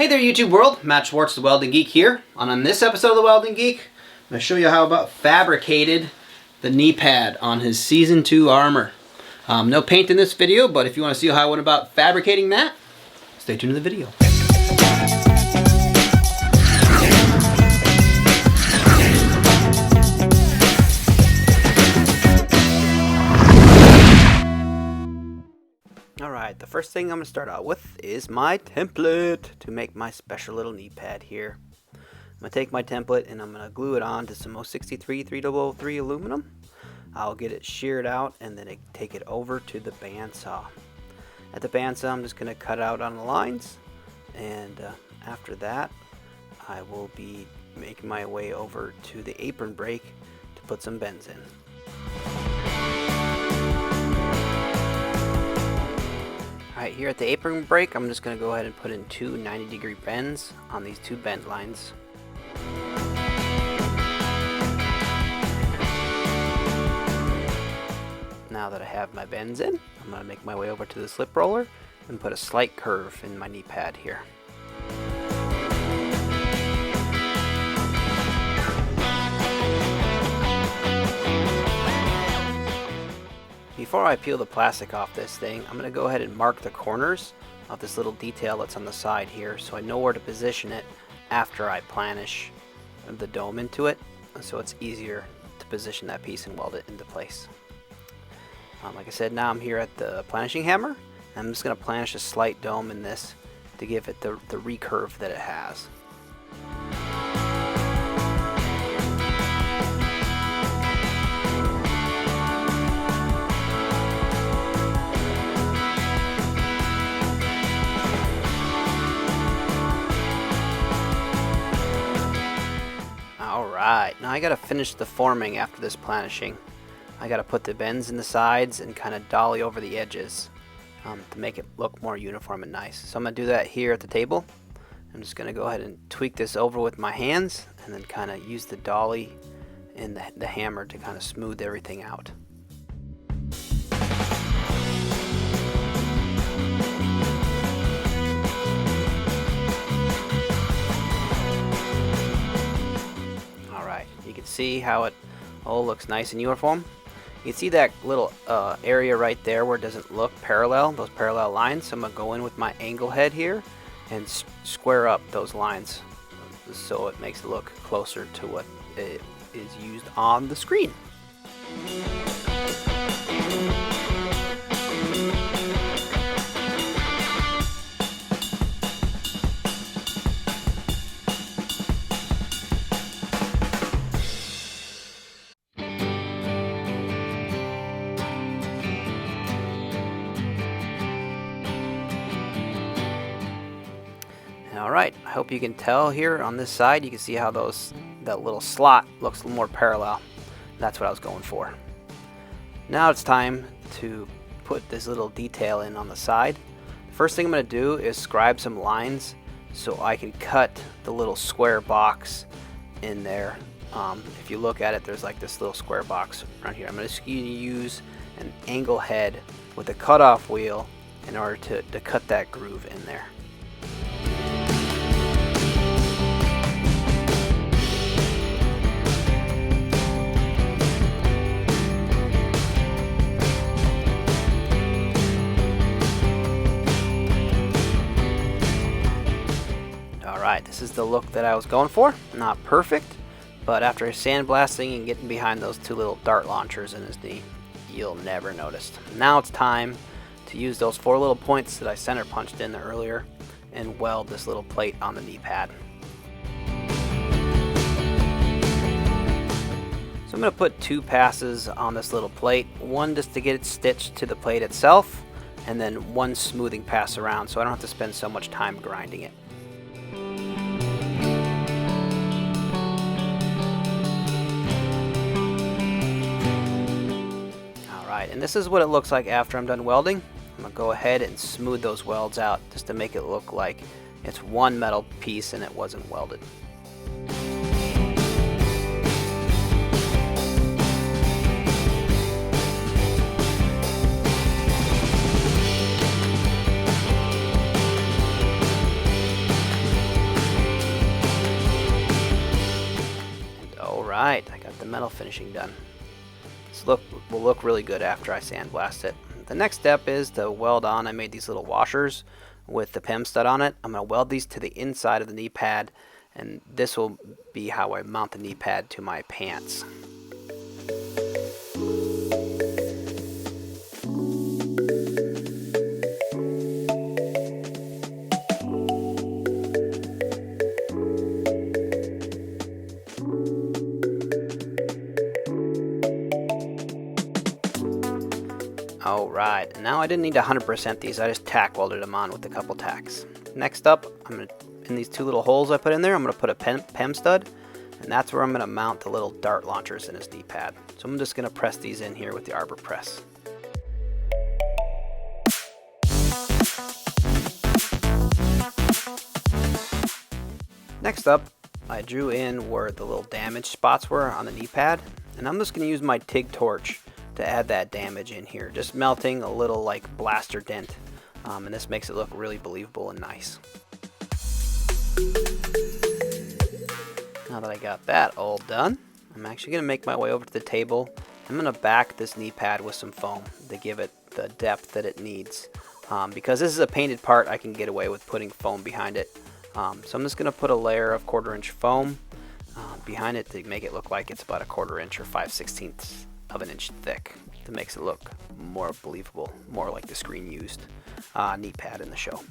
Hey there YouTube world, Matt Schwartz, the Welding Geek here. On this episode of the Welding Geek, I'm going to show you how about fabricated the knee pad on his Season 2 armor. No paint in this video, but if you want to see how I went about fabricating that, stay tuned to the video. Alright, the first thing I'm going to start out with is my template to make my special little knee pad here. I'm going to take my template and I'm going to glue it on to some 063 3003 aluminum. I'll get it sheared out and then take it over to the bandsaw. At the bandsaw I'm just going to cut out on the lines, and after that I will be making my way over to the apron brake to put some bends in. Alright, here at the apron brake, I'm just going to go ahead and put in two 90-degree bends on these two bend lines. Now that I have my bends in, I'm going to make my way over to the slip roller and put a slight curve in my knee pad here. Before I peel the plastic off this thing, I'm going to go ahead and mark the corners of this little detail that's on the side here so I know where to position it after I planish the dome into it, so it's easier to position that piece and weld it into place. Like I said, now I'm here at the planishing hammer. I'm just going to planish a slight dome in this to give it the recurve that it has. Alright, now I gotta finish the forming after this planishing. I gotta put the bends in the sides and kind of dolly over the edges to make it look more uniform and nice. So I'm gonna do that here at the table. I'm just gonna go ahead and tweak this over with my hands and then kind of use the dolly and the hammer to kind of smooth everything out. You can see how it all looks nice and uniform. You can see that little area right there where it doesn't look parallel, those parallel lines. So I'm going to go in with my angle head here and square up those lines so it makes it look closer to what it is used on the screen. Alright, I hope you can tell here on this side, you can see how that little slot looks a little more parallel. That's what I was going for. Now it's time to put this little detail in on the side. First thing I'm going to do is scribe some lines so I can cut the little square box in there. If you look at it, there's like this little square box right here. I'm going to use an angle head with a cutoff wheel in order to cut that groove in there. Alright, this is the look that I was going for. Not perfect, but after sandblasting and getting behind those two little dart launchers in his knee, you'll never notice. Now it's time to use those four little points that I center punched in earlier and weld this little plate on the knee pad. So I'm going to put two passes on this little plate, one just to get it stitched to the plate itself, and then one smoothing pass around so I don't have to spend so much time grinding it. And this is what it looks like after I'm done welding. I'm going to go ahead and smooth those welds out just to make it look like it's one metal piece and it wasn't welded. Alright, I got the metal finishing done. This will look really good after I sandblast it. The next step is to weld on. I made these little washers with the PEM stud on it. I'm going to weld these to the inside of the knee pad, and this will be how I mount the knee pad to my pants. Alright, now I didn't need to 100% these, I just tack welded them on with a couple tacks. Next up, in these two little holes I put in there, I'm going to put a PEM stud, and that's where I'm going to mount the little dart launchers in his knee pad. So I'm just going to press these in here with the arbor press. Next up, I drew in where the little damage spots were on the knee pad, and I'm just going to use my TIG torch to add that damage in here, just melting a little like blaster dent, and this makes it look really believable and nice. Now that I got that all done, I'm actually going to make my way over to the table. I'm going to back this knee pad with some foam to give it the depth that it needs. Because this is a painted part, I can get away with putting foam behind it. So I'm just going to put a layer of 1/4 inch foam behind it to make it look like it's about 1/4 inch or 5/16 of an inch thick. That makes it look more believable, more like the screen used knee pad in the show.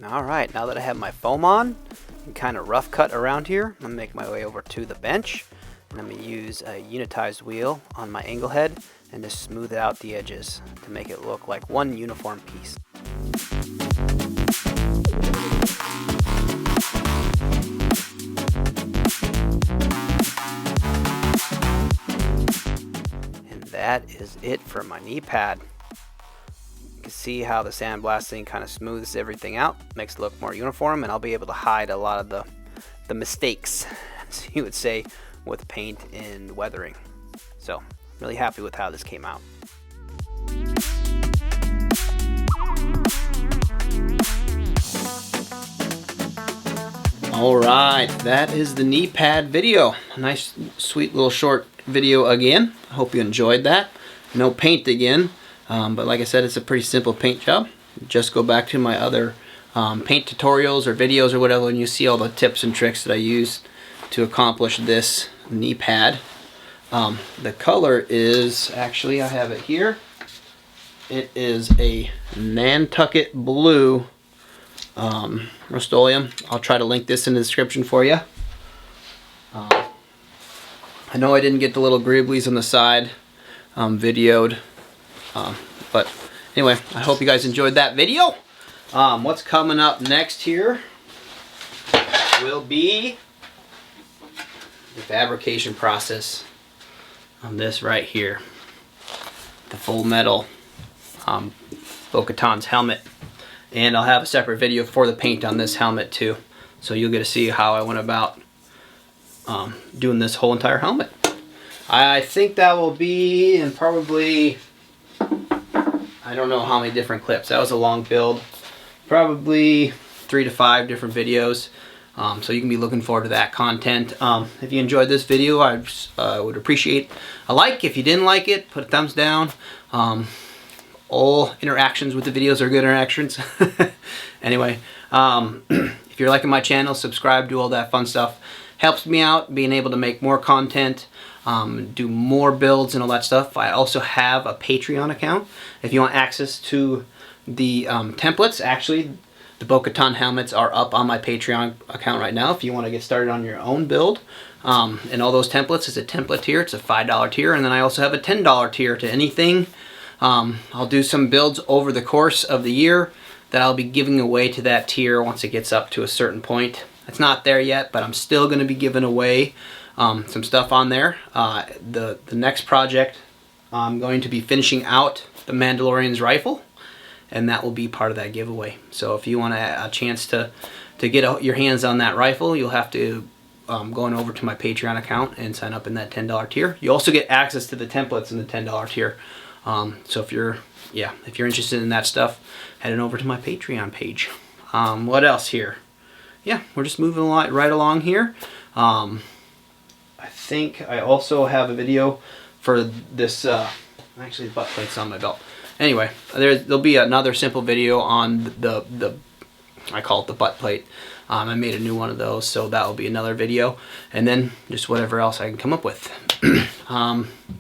Alright, now that I have my foam on and kind of rough cut around here, I'm going to make my way over to the bench, and I'm going to use a unitized wheel on my angle head and just smooth out the edges to make it look like one uniform piece. And that is it for my knee pad. You can see how the sandblasting kind of smooths everything out, makes it look more uniform, and I'll be able to hide a lot of the mistakes, as you would say, with paint and weathering. So, I'm really happy with how this came out. Alright, that is the knee pad video. A nice, sweet little short video again. I hope you enjoyed that. No paint again. But like I said, it's a pretty simple paint job. Just go back to my other paint tutorials or videos or whatever, and you see all the tips and tricks that I use to accomplish this knee pad. The color is, actually I have it here. It is a Nantucket Blue Rust-Oleum. I'll try to link this in the description for you. I know I didn't get the little gribblies on the side videoed. But anyway, I hope you guys enjoyed that video. What's coming up next here will be the fabrication process on this right here. The full metal Bo-Katan's helmet. And I'll have a separate video for the paint on this helmet too. So you'll get to see how I went about doing this whole entire helmet. I think that will be in probably, I don't know how many different clips. That was a long build. Probably 3 to 5 different videos. So you can be looking forward to that content. If you enjoyed this video, I would appreciate a like. If you didn't like it, put a thumbs down. All interactions with the videos are good interactions. Anyway, if you're liking my channel, subscribe, do all that fun stuff. Helps me out being able to make more content. Do more builds and all that stuff. I also have a Patreon account. If you want access to the templates, actually the Bo-Katan helmets are up on my Patreon account right now if you want to get started on your own build. And all those templates is a template tier. It's a $5 tier, and then I also have a $10 tier to anything. I'll do some builds over the course of the year that I'll be giving away to that tier once it gets up to a certain point. It's not there yet, but I'm still going to be giving away some stuff on there. The next project, I'm going to be finishing out the Mandalorian's rifle, and that will be part of that giveaway. So if you want a chance to get your hands on that rifle, you'll have to go on over to my Patreon account and sign up in that $10 tier. You also get access to the templates in the $10 tier. So if you're interested in that stuff, head on over to my Patreon page. What else here? Yeah, we're just moving right along here. I think I also have a video for this. Actually, the butt plate's on my belt. Anyway, there'll be another simple video on the I call it the butt plate. I made a new one of those, so that will be another video, and then just whatever else I can come up with.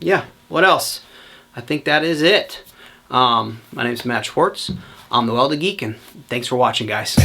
Yeah, what else? I think that is it. My name's Matt Schwartz. I'm the Welding Geek, and thanks for watching, guys.